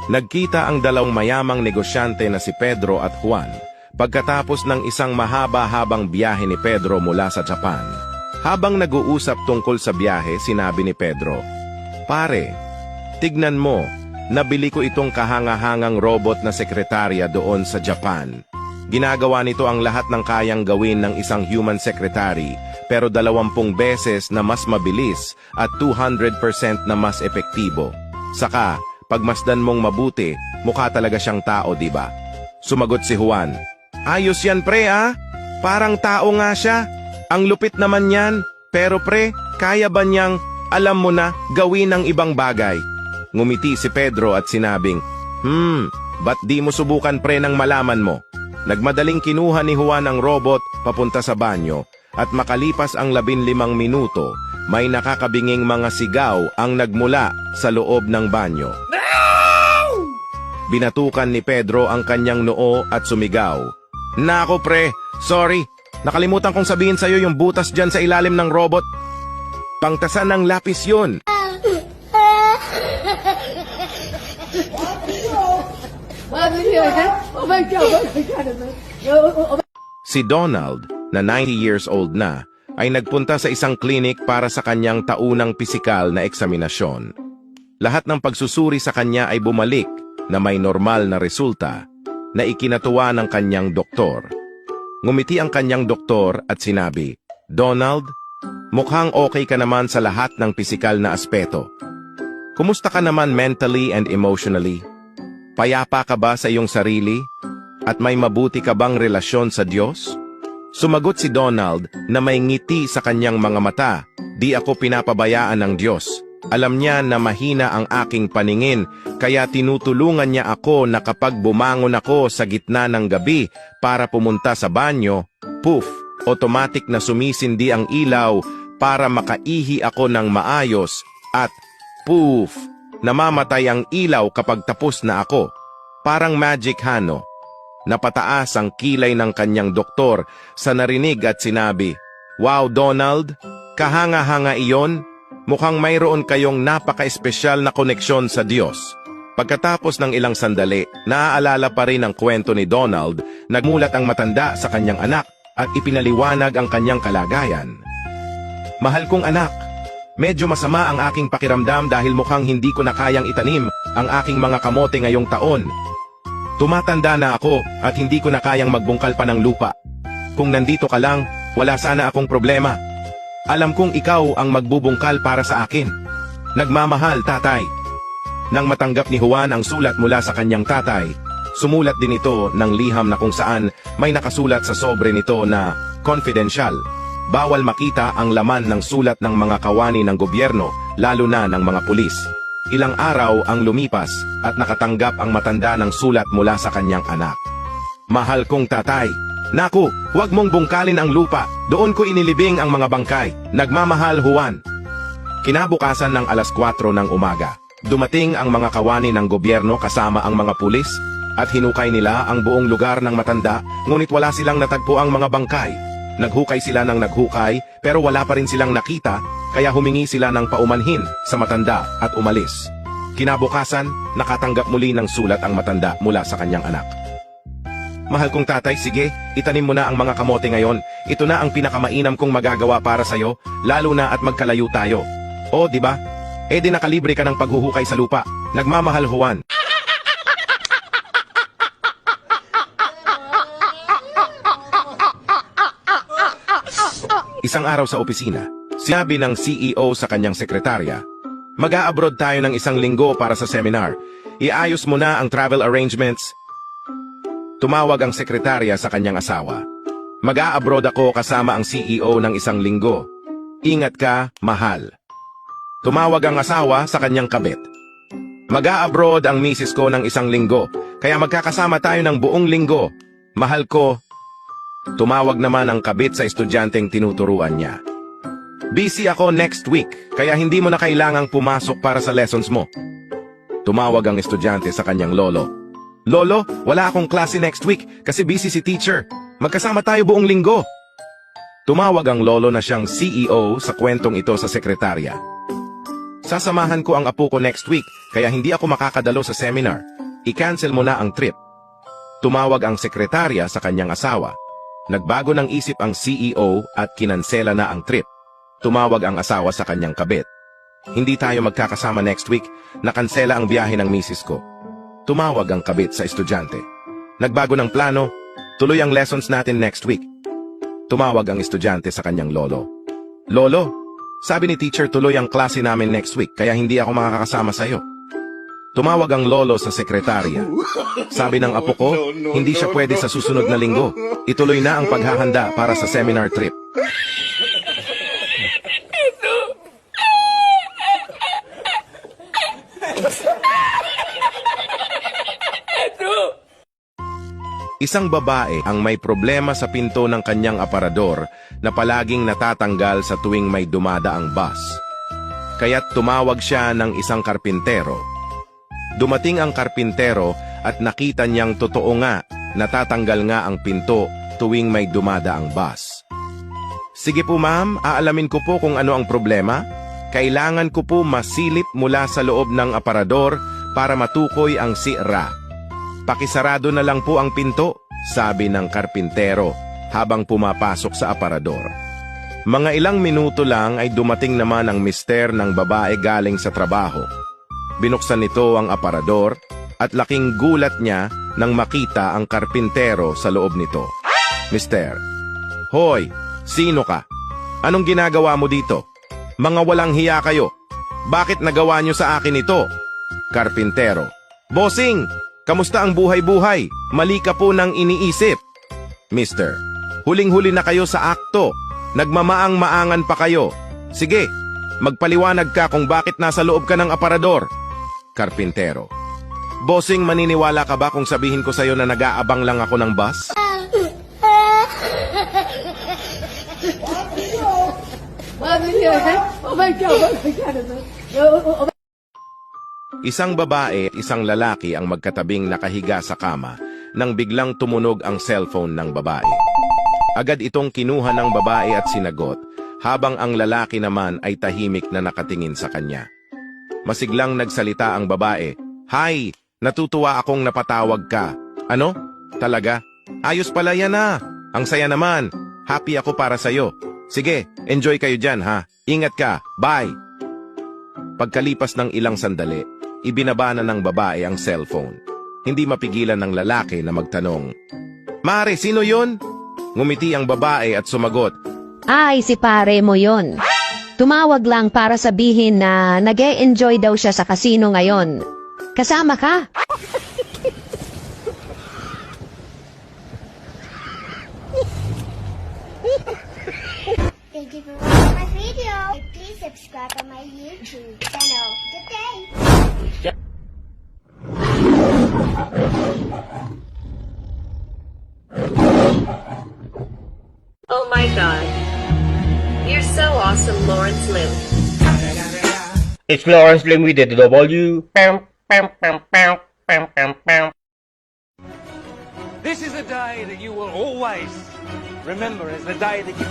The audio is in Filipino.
Nagkita ang dalawang mayamang negosyante na si Pedro at Juan pagkatapos ng isang mahaba-habang biyahe ni Pedro mula sa Japan. Habang nag-uusap tungkol sa biyahe, sinabi ni Pedro, "Pare, tignan mo, nabili ko itong kahanga-hangang robot na sekretarya doon sa Japan. Ginagawa nito ang lahat ng kayang gawin ng isang human secretary, pero 20 beses na mas mabilis at 200% na mas epektibo. Saka, pagmasdan mong mabuti, mukha talaga siyang tao, di ba?" Sumagot si Juan, "Ayos yan pre ah, parang tao nga siya. Ang lupit naman yan, pero pre, kaya ba niyang, alam mo na, gawin ng ibang bagay?" Ngumiti si Pedro at sinabing, ba't di mo subukan pre nang malaman mo?" Nagmadaling kinuha ni Juan ang robot papunta sa banyo at makalipas ang 15 minuto, may nakakabinging mga sigaw ang nagmula sa loob ng banyo. Binatukan ni Pedro ang kanyang noo at sumigaw, "Nako pre, sorry, nakalimutan kong sabihin sa'yo yung butas dyan sa ilalim ng robot. Pangtasan ng lapis yun." Si Donald, na 90 years old na, ay nagpunta sa isang klinik para sa kanyang taunang pisikal na eksaminasyon. Lahat ng pagsusuri sa kanya ay bumalik na may normal na resulta na ikinatuwa ng kanyang doktor. Ngumiti ang kanyang doktor at sinabi, "Donald, mukhang okay ka naman sa lahat ng pisikal na aspeto. Kumusta ka naman mentally and emotionally? Payapa ka ba sa iyong sarili? At may mabuti ka bang relasyon sa Diyos?" Sumagot si Donald na may ngiti sa kanyang mga mata, "Di ako pinapabayaan ng Diyos. Alam niya na mahina ang aking paningin, kaya tinutulungan niya ako na kapag bumangon ako sa gitna ng gabi para pumunta sa banyo, poof, automatic na sumisindi ang ilaw para makaihi ako ng maayos at poof, namamatay ang ilaw kapag tapos na ako. Parang magic hano." Napataas ang kilay ng kanyang doktor sa narinig at sinabi, "Wow Donald, kahanga-hanga iyon. Mukhang mayroon kayong napaka-espesyal na koneksyon sa Diyos." Pagkatapos ng ilang sandali, naaalala pa rin ang kwento ni Donald, nagmulat ang matanda sa kanyang anak at ipinaliwanag ang kanyang kalagayan. "Mahal kong anak, medyo masama ang aking pakiramdam dahil mukhang hindi ko na kayang itanim ang aking mga kamote ngayong taon. Tumatanda na ako at hindi ko na kayang magbungkal pa ng lupa. Kung nandito ka lang, wala sana akong problema. Alam kong ikaw ang magbubungkal para sa akin. Nagmamahal, tatay." Nang matanggap ni Juan ang sulat mula sa kanyang tatay, sumulat din ito ng liham na kung saan may nakasulat sa sobre nito na confidential. Bawal makita ang laman ng sulat ng mga kawani ng gobyerno, lalo na ng mga pulis. Ilang araw ang lumipas at nakatanggap ang matanda ng sulat mula sa kanyang anak. "Mahal kong tatay, naku, huwag mong bungkalin ang lupa. Doon ko inilibing ang mga bangkay. Nagmamahal, Juan." Kinabukasan ng 4:00 ng umaga, dumating ang mga kawani ng gobyerno kasama ang mga pulis at hinukay nila ang buong lugar ng matanda, ngunit wala silang natagpo ang mga bangkay. Naghukay sila ng naghukay pero wala pa rin silang nakita, kaya humingi sila ng paumanhin sa matanda at umalis. Kinabukasan, nakatanggap muli ng sulat ang matanda mula sa kanyang anak. "Mahal kong tatay, sige, itanim mo na ang mga kamote ngayon. Ito na ang pinakamainam kong magagawa para sa'yo, lalo na at magkalayo tayo. O, di ba? E di nakalibre ka ng paghuhukay sa lupa. Nagmamahal, Juan." Isang araw sa opisina, sinabi ng CEO sa kanyang sekretarya, "Mag-a-abroad tayo ng 1 linggo para sa seminar. Iayos mo na ang travel arrangements." Tumawag ang sekretarya sa kanyang asawa, "Mag-a-abroad ako kasama ang CEO ng 1 linggo. Ingat ka, mahal." Tumawag ang asawa sa kanyang kabit, "Mag-a-abroad ang misis ko ng 1 linggo, kaya magkakasama tayo ng buong linggo. Mahal ko." Tumawag naman ang kabit sa estudyanteng tinuturuan niya, "Busy ako next week, kaya hindi mo na kailangang pumasok para sa lessons mo." Tumawag ang estudyante sa kanyang lolo, "Lolo, wala akong klase next week kasi busy si teacher. Magkasama tayo buong linggo." Tumawag ang lolo na siyang CEO sa kwentong ito sa sekretarya, Sasamahan ko ang apo ko next week, kaya hindi ako makakadalo sa seminar. I-cancel mo na ang trip. Tumawag ang sekretarya sa kanyang asawa. Nagbago ng isip ang CEO at kinansela na ang trip. Tumawag ang asawa sa kanyang kabit. Hindi tayo magkakasama next week, nakansela ang biyahe ng misis ko. Tumawag ang kabit sa estudyante. Nagbago ng plano, tuloy ang lessons natin next week. Tumawag ang estudyante sa kanyang lolo. Lolo, sabi ni teacher tuloy ang klase namin next week kaya hindi ako makakasama sa'yo. Tumawag ang lolo sa sekretarya. Sabi ng apo ko, hindi siya pwede sa susunod na linggo. Ituloy na ang paghahanda para sa seminar trip. Isang babae ang may problema sa pinto ng kanyang aparador na palaging natatanggal sa tuwing may dumadaang bus. Kaya't tumawag siya ng isang karpintero. Dumating ang karpintero at nakita niyang totoo nga, natatanggal nga ang pinto tuwing may dumadaang bus. Sige po ma'am, aalamin ko po kung ano ang problema. Kailangan ko po masilip mula sa loob ng aparador para matukoy ang sira. Pakisarado na lang po ang pinto, sabi ng karpintero habang pumapasok sa aparador. Mga ilang minuto lang ay dumating naman ang mister ng babae galing sa trabaho. Binuksan nito ang aparador at laking gulat niya nang makita ang karpintero sa loob nito. Mister, hoy, sino ka? Anong ginagawa mo dito? Mga walang hiya kayo. Bakit nagawa niyo sa akin ito? Karpintero, bossing! Kamusta ang buhay-buhay? Mali ka po nang iniisip. Mister, huling-huli na kayo sa akto. Nagmamaang-maangan pa kayo. Sige, magpaliwanag ka kung bakit nasa loob ka ng aparador. Karpintero, bossing, maniniwala ka ba kung sabihin ko sa'yo na nag-aabang lang ako ng bus? Isang babae at isang lalaki ang magkatabing nakahiga sa kama nang biglang tumunog ang cellphone ng babae. Agad itong kinuha ng babae at sinagot, habang ang lalaki naman ay tahimik na nakatingin sa kanya. Masiglang nagsalita ang babae, "Hi, natutuwa akong napatawag ka." "Ano? Talaga? Ayos pala yan ah. Ang saya naman. Happy ako para sa'yo. Sige, enjoy kayo dyan ha. Ingat ka. Bye." Pagkalipas ng ilang sandali, ibinaba na ng babae ang cellphone. Hindi mapigilan ng lalaki na magtanong, "Mare, sino yon?" Ngumiti ang babae at sumagot, Ay, si pare mo yon. Tumawag lang para sabihin na nag-e-enjoy daw siya sa casino ngayon. Kasama ka? Thank you for watching my video. Please subscribe on my YouTube channel. Good day. Oh my god. You're so awesome, Lawrence Lim. It's Lawrence Lim with the W. This is a day that you will always remember as the day that you...